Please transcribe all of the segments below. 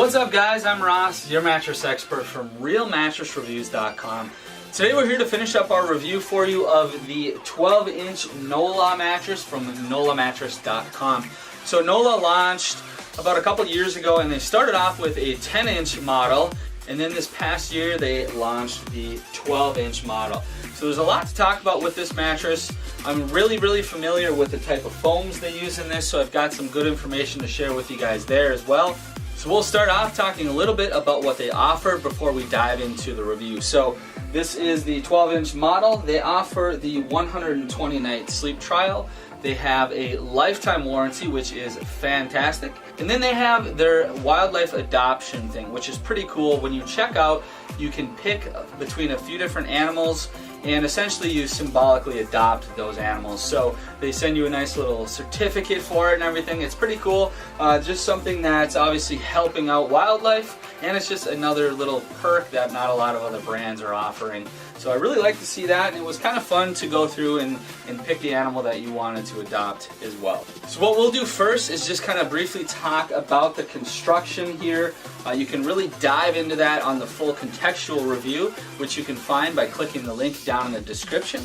What's up guys, I'm Ross, your mattress expert from realmattressreviews.com. Today we're here to finish up our review for you of the 12-inch Nolah mattress from NolahMattress.com. So Nolah launched about a couple years ago, and they started off with a 10-inch model, and then this past year they launched the 12-inch model. So there's a lot to talk about with this mattress. I'm really familiar with the type of foams they use in this, so I've got some good information to share with you guys there as well. So we'll start off talking a little bit about what they offer before we dive into the review. So this is the 12-inch model. They offer the 120-night sleep trial. They have a lifetime warranty, which is fantastic. And then they have their wildlife adoption thing, which is pretty cool. When you check out, you can pick between a few different animals, and essentially you symbolically adopt those animals. So they send you a nice little certificate for it and everything. It's pretty cool. Just something that's obviously helping out wildlife, and it's just another little perk that not a lot of other brands are offering. So I really like to see that, and it was kind of fun to go through and pick the animal that you wanted to adopt as well. So what we'll do first is just kind of briefly talk about the construction here. You can really dive into that on the full contextual review, which you can find by clicking the link down in the description.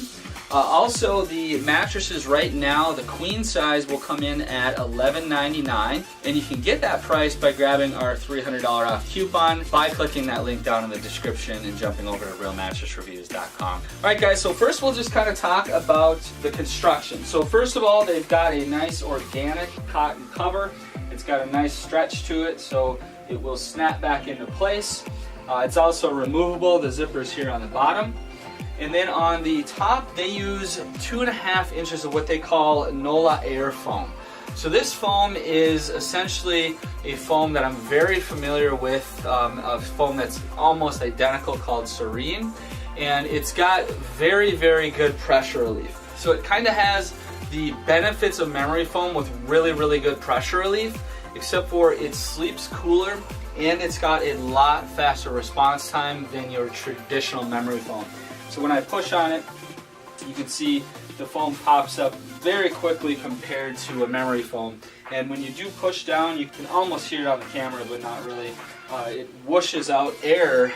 Also, the mattresses right now, the queen size will come in at $11.99, and you can get that price by grabbing our $300 off coupon by clicking that link down in the description and jumping over to realmattressreviews.com. Alright guys, so first we'll just kind of talk about the construction. So first of all, they've got a nice organic cotton cover. It's got a nice stretch to it, so it will snap back into place. It's also removable, the zipper's here on the bottom. And then on the top, they use 2.5 inches of what they call Nolah air foam. So this foam is essentially a foam that I'm very familiar with, a foam that's almost identical called Serene. And it's got very good pressure relief. So it kind of has the benefits of memory foam with really good pressure relief, except for it sleeps cooler, and it's got a lot faster response time than your traditional memory foam. So when I push on it, you can see the foam pops up very quickly compared to a memory foam. And when you do push down, you can almost hear it on the camera, but not really. It whooshes out air,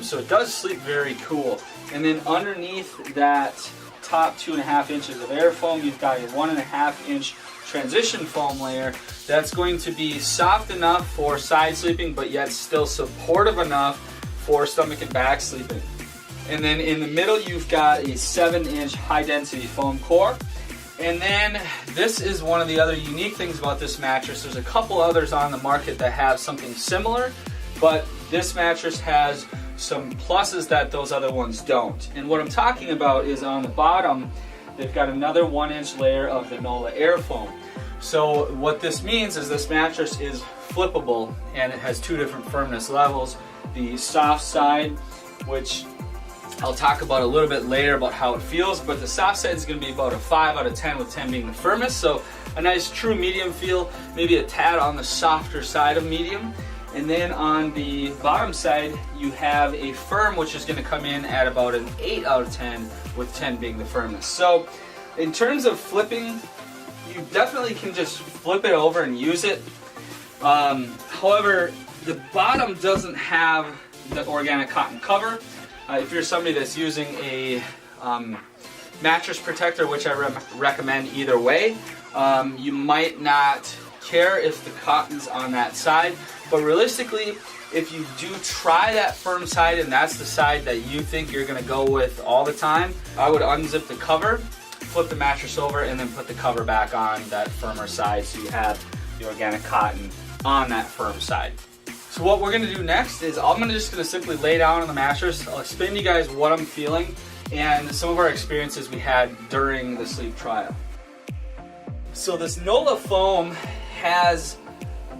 so it does sleep very cool. And then underneath that top 2.5 inches of air foam, you've got a 1.5 inch transition foam layer that's going to be soft enough for side sleeping, but yet still supportive enough for stomach and back sleeping. And then in the middle, you've got a 7-inch high-density foam core. And then this is one of the other unique things about this mattress. There's a couple others on the market that have something similar, but this mattress has some pluses that those other ones don't. And what I'm talking about is on the bottom, they've got another 1-inch layer of the Nolah air foam. So what this means is this mattress is flippable, and it has two different firmness levels. The soft side, which I'll talk about a little bit later about how it feels, but the soft side is going to be about a 5 out of 10, with 10 being the firmest. So a nice true medium feel, maybe a tad on the softer side of medium. And then on the bottom side, you have a firm, which is going to come in at about an 8 out of 10, with 10 being the firmest. So in terms of flipping, you definitely can just flip it over and use it. However, the bottom doesn't have the organic cotton cover. If you're somebody that's using a mattress protector, which I recommend either way, you might not care if the cotton's on that side. But realistically, if you do try that firm side and that's the side that you think you're going to go with all the time, I would unzip the cover, flip the mattress over, and then put the cover back on that firmer side so you have the organic cotton on that firm side. So what we're going to do next is I'm just going to simply lay down on the mattress. I'll explain to you guys what I'm feeling and some of our experiences we had during the sleep trial. So this Nolah foam has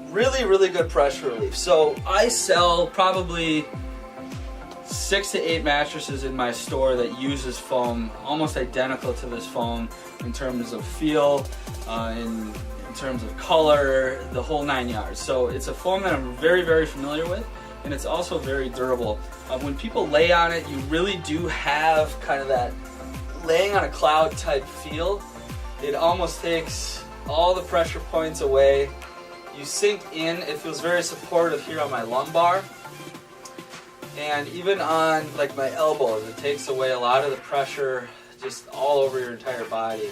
really good pressure relief. So I sell probably 6 to 8 mattresses in my store that uses foam almost identical to this foam in terms of feel, in terms of color, the whole 9 yards. So it's a foam that I'm very familiar with, and it's also very durable. When people lay on it, you really do have kind of that laying on a cloud type feel. It almost takes all the pressure points away. You sink in. It feels very supportive here on my lumbar. And even on like my elbows, it takes away a lot of the pressure just all over your entire body.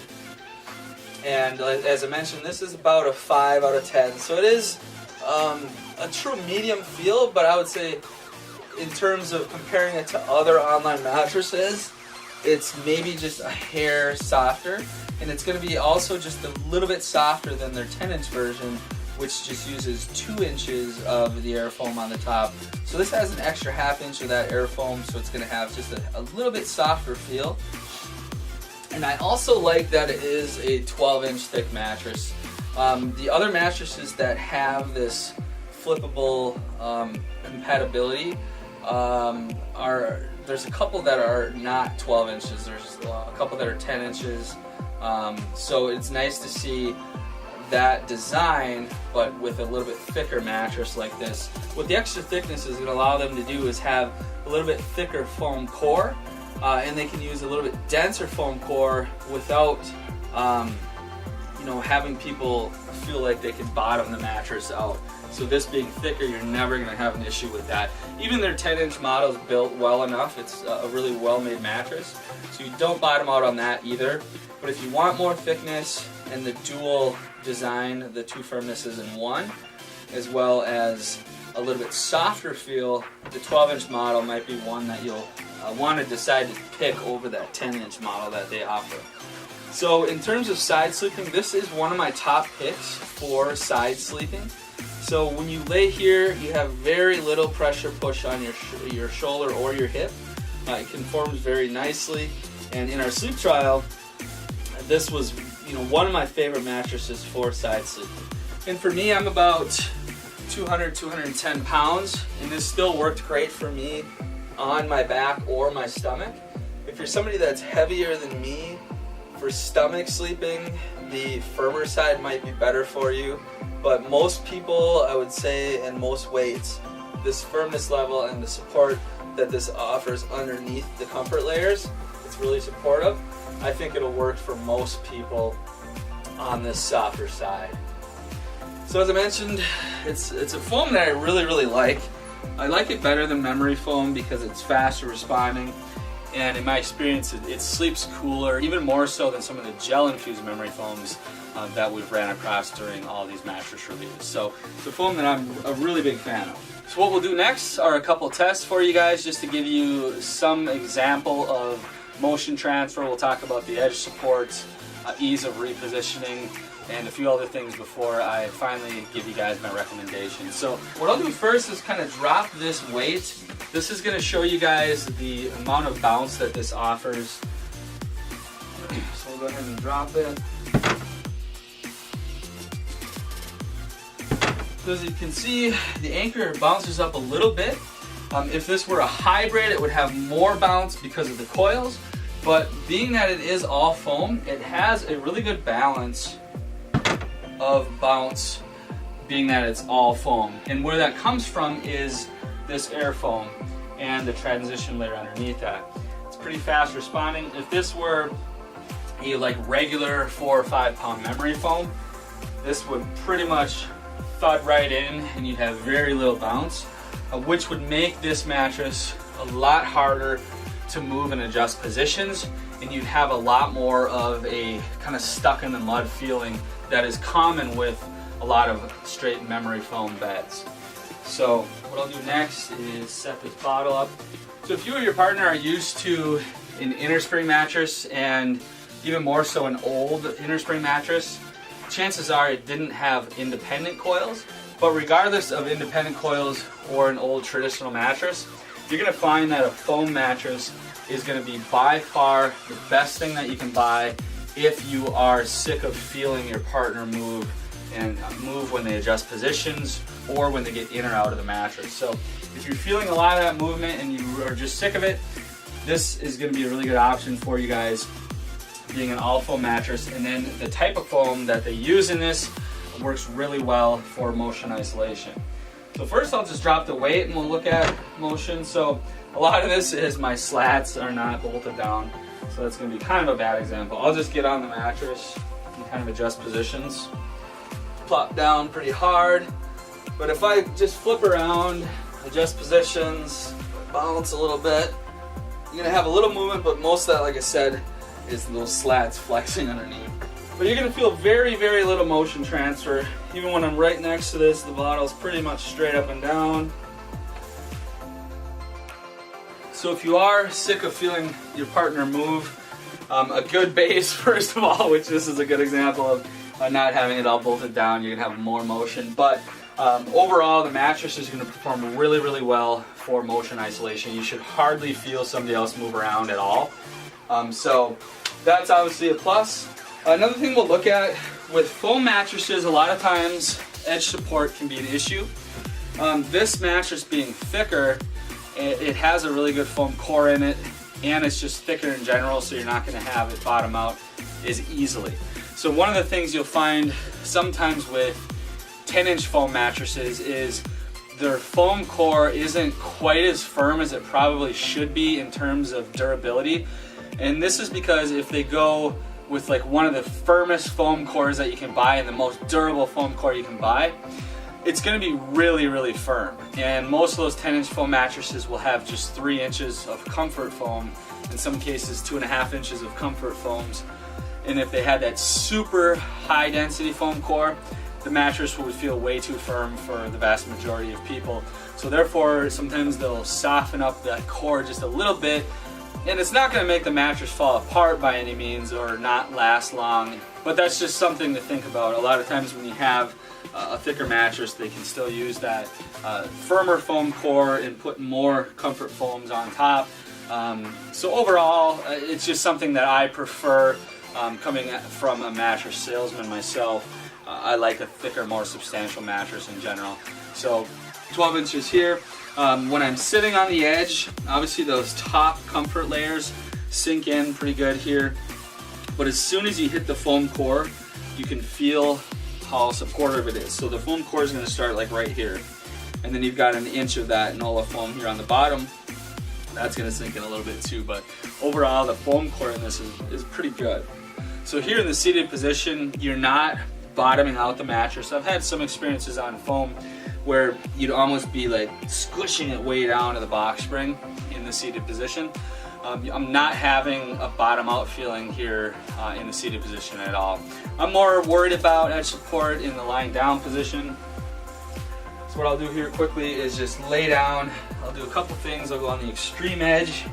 And as I mentioned, this is about a 5 out of 10. So it is a true medium feel, but I would say in terms of comparing it to other online mattresses, it's maybe just a hair softer. And it's going to be also just a little bit softer than their 10-inch version, which just uses 2 inches of the air foam on the top. So this has an extra ½ inch of that air foam, so it's going to have just a little bit softer feel. And I also like that it is a 12-inch thick mattress. The other mattresses that have this flippable compatibility there's a couple that are not 12 inches. There's a couple that are 10 inches. So it's nice to see that design, but with a little bit thicker mattress like this. What the extra thickness is going to allow them to do is have a little bit thicker foam core, and they can use a little bit denser foam core without having people feel like they can bottom the mattress out. So this being thicker, you're never going to have an issue with that. Even their 10-inch model is built well enough. It's a really well-made mattress, so you don't bottom out on that either. But if you want more thickness and the dual design, the 2 firmnesses in one, as well as a little bit softer feel, the 12-inch model might be one that you'll want to decide to pick over that 10-inch model that they offer. So in terms of side sleeping, this is one of my top picks for side sleeping. So when you lay here, you have very little pressure push on your shoulder or your hip. It conforms very nicely. And in our sleep trial, this was one of my favorite mattresses for side sleeping. And for me, I'm about 210 pounds, and this still worked great for me on my back or my stomach. If you're somebody that's heavier than me, for stomach sleeping, the firmer side might be better for you. But most people, I would say, and most weights, this firmness level and the support that this offers underneath the comfort layers, it's really supportive. I think it'll work for most people on this softer side. So as I mentioned, it's a foam that I really like. I like it better than memory foam because it's faster responding, and in my experience it sleeps cooler, even more so than some of the gel infused memory foams that we've ran across during all these mattress reviews. So it's a foam that I'm a really big fan of. So what we'll do next are a couple tests for you guys just to give you some example of motion transfer. We'll talk about the edge support, ease of repositioning, and a few other things before I finally give you guys my recommendations. So what I'll do first is kind of drop this weight. This is going to show you guys the amount of bounce that this offers. So we'll go ahead and drop it. So as you can see, the anchor bounces up a little bit. If this were a hybrid, it would have more bounce because of the coils, but being that it is all foam, it has a really good balance of bounce, being that it's all foam. And where that comes from is this air foam and the transition layer underneath that. It's pretty fast responding. If this were a regular 4 or 5 pound memory foam, this would pretty much thud right in and you'd have very little bounce, which would make this mattress a lot harder to move and adjust positions, and you'd have a lot more of a kind of stuck in the mud feeling that is common with a lot of straight memory foam beds. So what I'll do next is set this bottle up. So if you or your partner are used to an innerspring mattress, and even more so an old innerspring mattress, chances are it didn't have independent coils. But regardless of independent coils or an old traditional mattress, you're going to find that a foam mattress is going to be by far the best thing that you can buy if you are sick of feeling your partner move when they adjust positions or when they get in or out of the mattress. So if you're feeling a lot of that movement and you are just sick of it, this is going to be a really good option for you guys, being an all foam mattress. And then the type of foam that they use in this works really well for motion isolation. So first I'll just drop the weight and we'll look at motion. So a lot of this is my slats are not bolted down, so that's going to be kind of a bad example. I'll just get on the mattress and kind of adjust positions. plop down pretty hard. But if I just flip around, adjust positions, bounce a little bit, you're gonna have a little movement, but most of that, like I said, is those slats flexing underneath. But you're gonna feel very, very little motion transfer. Even when I'm right next to this, the bottle's pretty much straight up and down. So if you are sick of feeling your partner move, a good base, first of all, which this is a good example of not having it all bolted down, you're gonna have more motion. But overall, the mattress is gonna perform really, really well for motion isolation. You should hardly feel somebody else move around at all. So that's obviously a plus. Another thing we'll look at with foam mattresses, a lot of times edge support can be an issue. This mattress being thicker, it has a really good foam core in it, and it's just thicker in general, so you're not going to have it bottom out as easily. So one of the things you'll find sometimes with 10-inch foam mattresses is their foam core isn't quite as firm as it probably should be in terms of durability. And this is because if they go with like one of the firmest foam cores that you can buy and the most durable foam core you can buy, it's going to be really, really firm. And most of those 10-inch foam mattresses will have just 3 inches of comfort foam, in some cases 2.5 inches of comfort foams. And if they had that super high density foam core, the mattress would feel way too firm for the vast majority of people. So therefore, sometimes they'll soften up that core just a little bit, and it's not going to make the mattress fall apart by any means or not last long, but that's just something to think about. A lot of times when you have a thicker mattress, they can still use that firmer foam core and put more comfort foams on top. So overall, it's just something that I prefer coming from a mattress salesman myself. I like a thicker, more substantial mattress in general. So 12 inches here. When I'm sitting on the edge, obviously those top comfort layers sink in pretty good here. But as soon as you hit the foam core, you can feel how supportive it is. So the foam core is going to start like right here. And then you've got an inch of that Nolah foam here on the bottom. That's going to sink in a little bit too. But overall, the foam core in this is pretty good. So here in the seated position, you're not bottoming out the mattress. I've had some experiences on foam where you'd almost be like squishing it way down to the box spring in the seated position. I'm not having a bottom out feeling here in the seated position at all. I'm more worried about edge support in the lying down position. So what I'll do here quickly is just lay down. I'll do a couple things. I'll go on the extreme edge.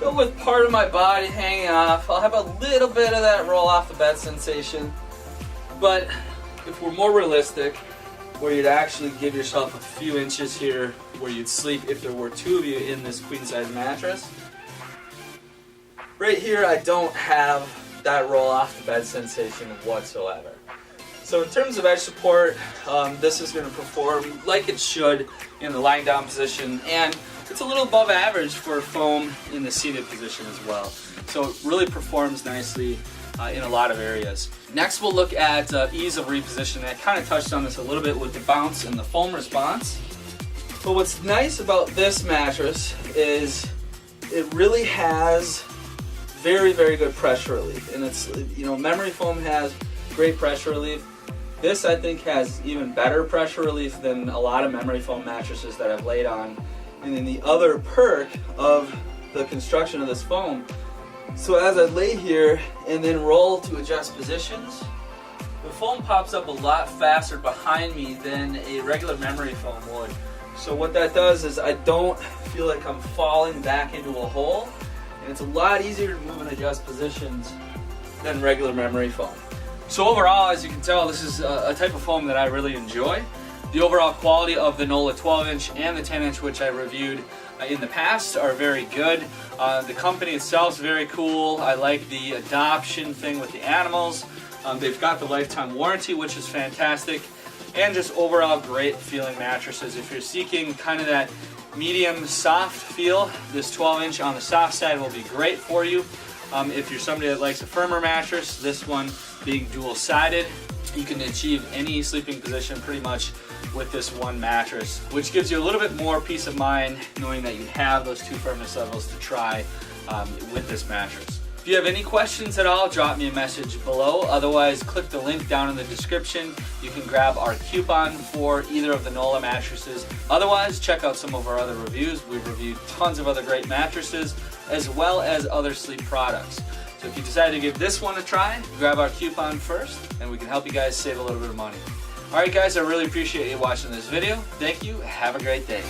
So with part of my body hanging off, I'll have a little bit of that roll off the bed sensation. But if we're more realistic, where you'd actually give yourself a few inches here where you'd sleep if there were 2 of you in this queen size mattress. Right here I don't have that roll off the bed sensation whatsoever. So in terms of edge support, this is going to perform like it should in the lying down position, and it's a little above average for foam in the seated position as well. So it really performs nicely in a lot of areas. Next we'll look at ease of repositioning. I kind of touched on this a little bit with the bounce and the foam response. But what's nice about this mattress is it really has very, very good pressure relief. And it's, you know, memory foam has great pressure relief. This I think has even better pressure relief than a lot of memory foam mattresses that I've laid on. And then the other perk of the construction of this foam, so as I lay here and then roll to adjust positions, the foam pops up a lot faster behind me than a regular memory foam would. So what that does is I don't feel like I'm falling back into a hole, and it's a lot easier to move and adjust positions than regular memory foam. So overall, as you can tell, this is a type of foam that I really enjoy. The overall quality of the Nolah 12-inch and the 10-inch, which I reviewed in the past, are very good. The company itself is very cool. I like the adoption thing with the animals. They've got the lifetime warranty, which is fantastic, and just overall great feeling mattresses. If you're seeking kind of that medium soft feel, this 12-inch on the soft side will be great for you. If you're somebody that likes a firmer mattress, this one being dual-sided, you can achieve any sleeping position pretty much with this one mattress, which gives you a little bit more peace of mind knowing that you have those 2 firmness levels to try with this mattress. If you have any questions at all, drop me a message below. Otherwise, click the link down in the description. You can grab our coupon for either of the Nolah mattresses. Otherwise, check out some of our other reviews. We've reviewed tons of other great mattresses as well as other sleep products. So if you decide to give this one a try, grab our coupon first and we can help you guys save a little bit of money. Alright guys, I really appreciate you watching this video. Thank you. Have a great day.